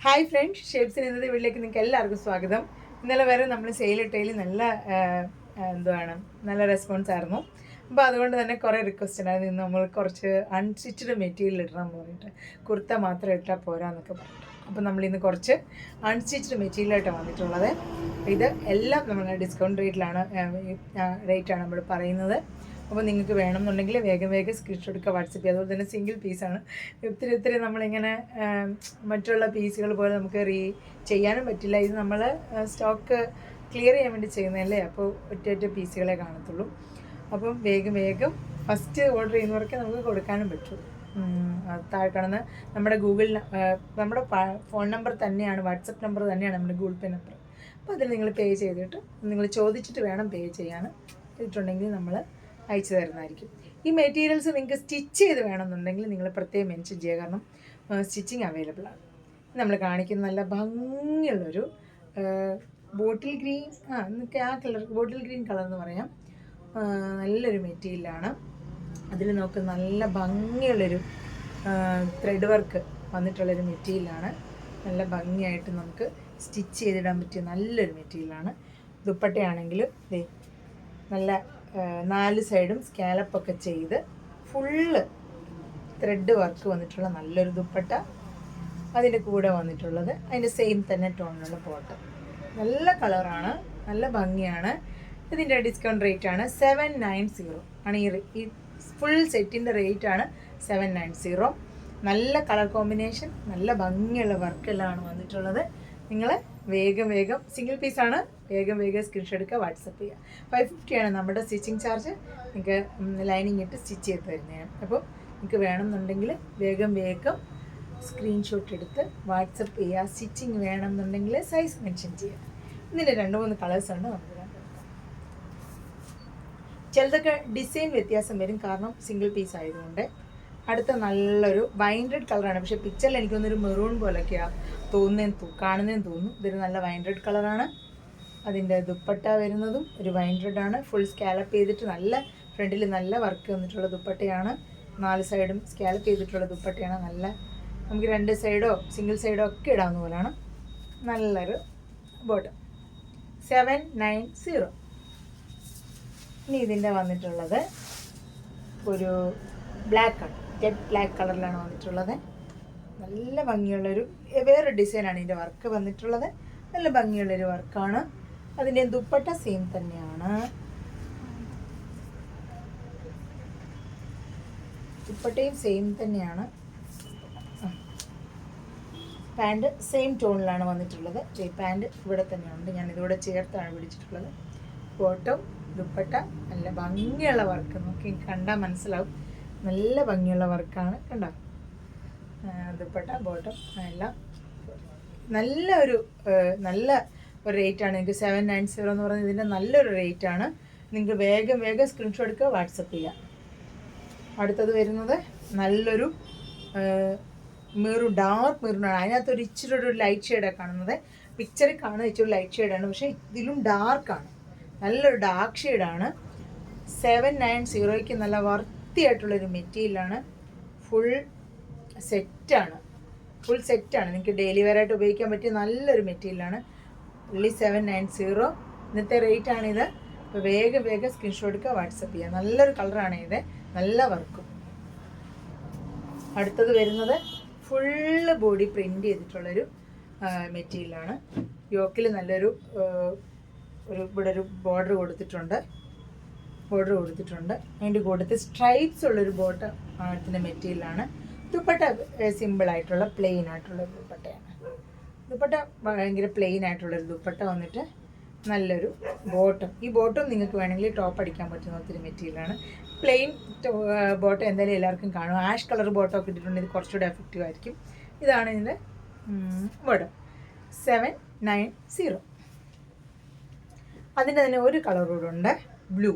Hi friends, ഷേപ്സിന് ഇന്നത്തെ വീട്ടിലേക്ക് നിങ്ങൾക്ക് എല്ലാവർക്കും സ്വാഗതം. ഇന്നലെ വരെ നമ്മൾ സെയിലിട്ടതിൽ നല്ല റെസ്പോൺസ് ആയിരുന്നു. അപ്പോൾ അതുകൊണ്ട് തന്നെ കുറേ റിക്വസ്റ്റ് ഉണ്ടായിരുന്നു. ഇന്ന് നമ്മൾ കുറച്ച് അൺസ്റ്റിച്ച്ഡ് മെറ്റീരിയൽ ഇടണം എന്ന് പറഞ്ഞിട്ട്, കുർത്ത മാത്രം ഇട്ടാൽ പോരാന്നൊക്കെ പറഞ്ഞിട്ട്. അപ്പോൾ നമ്മളിന്ന് കുറച്ച് അൺസ്റ്റിച്ച്ഡ് മെറ്റീരിയലായിട്ടാണ് വന്നിട്ടുള്ളത്. ഇത് എല്ലാം നമ്മൾ ഡിസ്കൗണ്ട് റേറ്റാണ് നമ്മൾ പറയുന്നത്. അപ്പോൾ നിങ്ങൾക്ക് വേണമെന്നുണ്ടെങ്കിൽ വേഗം സ്ക്രീൻഷോട്ട് എടുക്കുക, വാട്സപ്പ് ചെയ്യുക. അതുപോലെ തന്നെ സിംഗിൾ പീസാണ്. ഒത്തിരി നമ്മളിങ്ങനെ മറ്റുള്ള പീസുകൾ പോലെ നമുക്ക് ചെയ്യാനും പറ്റില്ല. ഇത് നമ്മൾ സ്റ്റോക്ക് ക്ലിയർ ചെയ്യാൻ വേണ്ടി ചെയ്യുന്നതല്ലേ, അപ്പോൾ ഒറ്റ പീസുകളെ കാണത്തുള്ളൂ. അപ്പം വേഗം ഫസ്റ്റ് ഓർഡർ ചെയ്യുന്നവർക്ക് നമുക്ക് കൊടുക്കാനും പറ്റും. താഴെ കാണുന്ന നമ്മുടെ നമ്മുടെ ഫോൺ നമ്പർ തന്നെയാണ്, വാട്സപ്പ് നമ്പർ തന്നെയാണ് നമ്മുടെ ഗൂഗിൾ പേ നമ്പർ. അപ്പോൾ അതിൽ നിങ്ങൾ പേ ചെയ്തിട്ട് നിങ്ങൾ ചോദിച്ചിട്ട് വേണം പേ ചെയ്യാൻ. ഇട്ടുണ്ടെങ്കിൽ നമ്മൾ അയച്ചു തരുന്നതായിരിക്കും. ഈ മെറ്റീരിയൽസ് നിങ്ങൾക്ക് സ്റ്റിച്ച് ചെയ്ത് വേണമെന്നുണ്ടെങ്കിൽ നിങ്ങൾ പ്രത്യേകം മെൻഷൻ ചെയ്യുക, കാരണം സ്റ്റിച്ചിങ് അവൈലബിൾ ആണ്. നമ്മൾ കാണിക്കുന്ന നല്ല ഭംഗിയുള്ളൊരു bottle green bottle green colour എന്ന് പറയാം. നല്ലൊരു മെറ്റീരിയലാണ്. അതിൽ നോക്ക് നല്ല ഭംഗിയുള്ളൊരു ത്രെഡ് വർക്ക് വന്നിട്ടുള്ളൊരു മെറ്റീരിയലാണ്. നല്ല ഭംഗിയായിട്ട് നമുക്ക് സ്റ്റിച്ച് ചെയ്തിടാൻ പറ്റിയ നല്ലൊരു മെറ്റീരിയലാണ്. ദുപ്പട്ടയാണെങ്കിൽ നല്ല 4 സൈഡും സ്കാലപ്പൊക്കെ ചെയ്ത് ഫുള്ള് ത്രെഡ് വർക്ക് വന്നിട്ടുള്ള നല്ലൊരു ദുപ്പട്ട. അതിൻ്റെ കൂടെ വന്നിട്ടുള്ളത് അതിൻ്റെ സെയിം തന്നെ ടോണിലുള്ള ബോട്ടം. നല്ല കളറാണ്, നല്ല ഭംഗിയാണ്. ഇതിൻ്റെ ഡിസ്കൗണ്ട് റേറ്റാണ് 790 ആണ്. ഈ ഫുൾ സെറ്റിൻ്റെ റേറ്റാണ് 790. നല്ല കളർ കോമ്പിനേഷൻ, നല്ല ഭംഗിയുള്ള വർക്കെല്ലാമാണ് വന്നിട്ടുള്ളത്. നിങ്ങൾ വേഗം സിംഗിൾ പീസാണ്. വേഗം സ്ക്രീൻഷോട്ട് എടുക്കുക, വാട്സപ്പ് ചെയ്യുക. 550 നമ്മുടെ സ്റ്റിച്ചിങ് ചാർജ്. നിങ്ങൾക്ക് ലൈനിങ് ഇട്ട് സ്റ്റിച്ച് ചെയ്ത് തരുന്നതാണ്. അപ്പോൾ നിങ്ങൾക്ക് വേണമെന്നുണ്ടെങ്കിൽ വേഗം സ്ക്രീൻഷോട്ട് എടുത്ത് വാട്സപ്പ് ചെയ്യുക. സ്റ്റിച്ചിങ് വേണമെന്നുണ്ടെങ്കിൽ സൈസ് മെൻഷൻ ചെയ്യുക. ഇതിൻ്റെ 2-3 കളേഴ്സാണ് നമുക്ക് ചിലതൊക്കെ ഡിസൈൻ വ്യത്യാസം വരും, കാരണം സിംഗിൾ പീസ് ആയതുകൊണ്ട്. അടുത്ത നല്ലൊരു വൈൻ റെഡ് കളറാണ്, പക്ഷേ പിക്ചറിൽ എനിക്കൊന്നൊരു മെറൂൺ പോലൊക്കെയാണ് കാണുന്നതെന്ന് തോന്നുന്നു. ഇതൊരു നല്ല വൈൻ റെഡ് കളറാണ്. അതിൻ്റെ ദുപ്പട്ട വരുന്നതും ഒരു വൈൻ റെഡാണ്. ഫുൾ സ്കാലപ്പ് ചെയ്തിട്ട് നല്ല ഫ്രണ്ടിൽ നല്ല വർക്ക് വന്നിട്ടുള്ള ദുപ്പട്ടയാണ്. 4 സൈഡും സ്കാലപ്പ് ചെയ്തിട്ടുള്ള ദുപ്പട്ടയാണ്. നല്ല നമുക്ക് 2 സൈഡോ സിംഗിൾ സൈഡോ ഒക്കെ ഇടാവുന്ന പോലെയാണ്. നല്ലൊരു ബോട്ടം. 790. ഇനി ഇതിൻ്റെ വന്നിട്ടുള്ളത് ഒരു ബ്ലാക്കാണ്, ജെറ്റ് ബ്ലാക്ക് കളറിലാണ് വന്നിട്ടുള്ളത്. നല്ല ഭംഗിയുള്ളൊരു വേറെ ഡിസൈനാണ് ഇതിൻ്റെ വർക്ക് വന്നിട്ടുള്ളത്. നല്ല ഭംഗിയുള്ളൊരു വർക്കാണ്. അതിൻ്റെ ദുപ്പട്ട സെയിം തന്നെയാണ്. ദുപ്പട്ടയും സെയിം തന്നെയാണ്. പാൻറ് സെയിം ടോണിലാണ് വന്നിട്ടുള്ളത്. ഈ പാൻറ് ഇവിടെ തന്നെയുണ്ട്, ഞാനിതിവിടെ ചേർത്താണ് പിടിച്ചിട്ടുള്ളത്. ബോട്ടം ദുപ്പട്ട നല്ല ഭംഗിയുള്ള വർക്ക്, നോക്കി കണ്ടാൽ മനസ്സിലാവും. നല്ല ഭംഗിയുള്ള വർക്കാണ്, കണ്ടോ? ദുപ്പട്ട ബോട്ടം എല്ലാം നല്ല ഒരു റേറ്റാണ്. നിങ്ങൾക്ക് 790 എന്ന് പറയുന്നത് ഇതിൻ്റെ നല്ലൊരു റേറ്റാണ്. നിങ്ങൾക്ക് വേഗം സ്ക്രീൻഷോട്ട് എടുക്കുക, വാട്സപ്പ് ചെയ്യുക. അടുത്തത് വരുന്നത് നല്ലൊരു ഡാർക്ക് മെറൂണാണ്. അതിനകത്തൊരു ഇച്ചിരി ഒരു ലൈറ്റ് ഷെയ്ഡാണ് കാണുന്നത്. പിക്ചറിൽ കാണുന്നത് ഇച്ചിരി ലൈറ്റ് ഷെയ്ഡാണ്, പക്ഷേ ഇതിലും ഡാർക്കാണ്. നല്ലൊരു ഡാർക്ക് ഷെയ്ഡാണ്. 790 നല്ല വൃത്തിയായിട്ടുള്ളൊരു മെറ്റീരിയലാണ്. ഫുൾ സെറ്റാണ്. നിങ്ങൾക്ക് ഡെയിലി വെയറായിട്ട് ഉപയോഗിക്കാൻ പറ്റിയ നല്ലൊരു മെറ്റീരിയലാണ്. only 790 ഇന്നത്തെ റേറ്റാണിത്. അപ്പോൾ വേഗം സ്ക്രീൻഷോട്ട് എടുക്കുക, വാട്സപ്പ് ചെയ്യുക. നല്ലൊരു കളറാണ് ഇത്, നല്ല വർക്കും. അടുത്തത് വരുന്നത് ഫുള്ള് ബോഡി പ്രിൻ്റ് ചെയ്തിട്ടുള്ളൊരു മെറ്റീരിയലാണ്. യോക്കിൽ നല്ലൊരു ഇവിടെ ഒരു ബോർഡർ കൊടുത്തിട്ടുണ്ട്. അതിൻ്റെ കൂട്ടത്തിൽ സ്ട്രൈപ്സ് ഉള്ളൊരു ബോട്ടം ഇതിൻ്റെ മെറ്റീരിയലാണ്. ദുപ്പട്ട സിമ്പിളായിട്ടുള്ള പ്ലെയിൻ ആയിട്ടുള്ള ദുപ്പട്ടയാണ്. ദുപ്പട്ട ഭയങ്കര പ്ലെയിൻ ആയിട്ടുള്ളൊരു ദുപ്പട്ട വന്നിട്ട് നല്ലൊരു ബോട്ടം. ഈ ബോട്ടം നിങ്ങൾക്ക് വേണമെങ്കിൽ ടോപ്പ് അടിക്കാൻ പറ്റുന്ന ഒത്തിരി മെറ്റീരിയലാണ്. പ്ലെയിൻ ബോട്ടം എന്തായാലും എല്ലാവർക്കും കാണും. ആഷ് കളർ ബോട്ടം ഒക്കെ ഇട്ടിട്ടുണ്ടെങ്കിൽ ഇത് കുറച്ചുകൂടെ എഫക്റ്റീവ് ആയിരിക്കും. ഇതാണ് ഇതിൻ്റെ ബോട്ടം. 790. അതിൻ്റെ തന്നെ ഒരു കളർ കൂടെ ഉണ്ട്, ബ്ലൂ.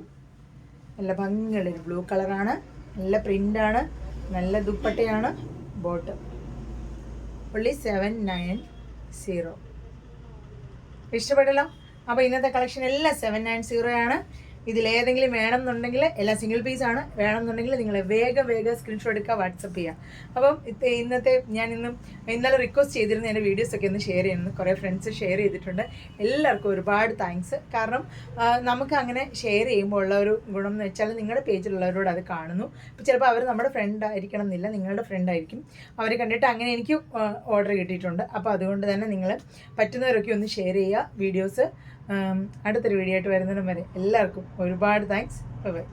നല്ല ഭംഗിയുള്ളൊരു ബ്ലൂ കളറാണ്. നല്ല പ്രിൻ്റാണ്, നല്ല ദുപ്പട്ടയാണ്. Bottom only 790. ഇഷ്ടപ്പെട്ടല്ലോ? അപ്പോൾ ഇന്നത്തെ കളക്ഷൻ എല്ലാം 790 ആണ്. ഇതിലേതെങ്കിലും വേണമെന്നുണ്ടെങ്കിൽ എല്ലാം സിംഗിൾ പീസാണ്, വേണമെന്നുണ്ടെങ്കിൽ നിങ്ങൾ വേഗം സ്ക്രീൻഷോട്ട് എടുക്കുക, വാട്സപ്പ് ചെയ്യുക. അപ്പം ഇന്നത്തെ ഇന്നലെ റിക്വസ്റ്റ് ചെയ്തിരുന്ന എൻ്റെ വീഡിയോസൊക്കെ ഒന്ന് ഷെയർ ചെയ്യുന്നു. കുറേ ഫ്രണ്ട്സ് ഷെയർ ചെയ്തിട്ടുണ്ട്. എല്ലാവർക്കും ഒരുപാട് താങ്ക്സ്. കാരണം നമുക്ക് അങ്ങനെ ഷെയർ ചെയ്യുമ്പോൾ ഉള്ള ഒരു ഗുണം എന്ന് വെച്ചാൽ നിങ്ങളുടെ പേജിലുള്ളവരോട് അത് കാണുന്നു. ഇപ്പോൾ ചിലപ്പോൾ അവർ നമ്മുടെ ഫ്രണ്ട് ആയിരിക്കണം എന്നില്ല, നിങ്ങളുടെ ഫ്രണ്ട് ആയിരിക്കും. അവരെ കണ്ടിട്ട് അങ്ങനെ എനിക്ക് ഓർഡർ കിട്ടിയിട്ടുണ്ട്. അപ്പോൾ അതുകൊണ്ട് തന്നെ നിങ്ങൾ പറ്റുന്നവരൊക്കെ ഒന്ന് ഷെയർ ചെയ്യുക വീഡിയോസ്. അടുത്തൊരു വീഡിയോ ആയിട്ട് വരുന്നതിനും വരെ എല്ലാവർക്കും ഒരുപാട് താങ്ക്സ്. ബൈ.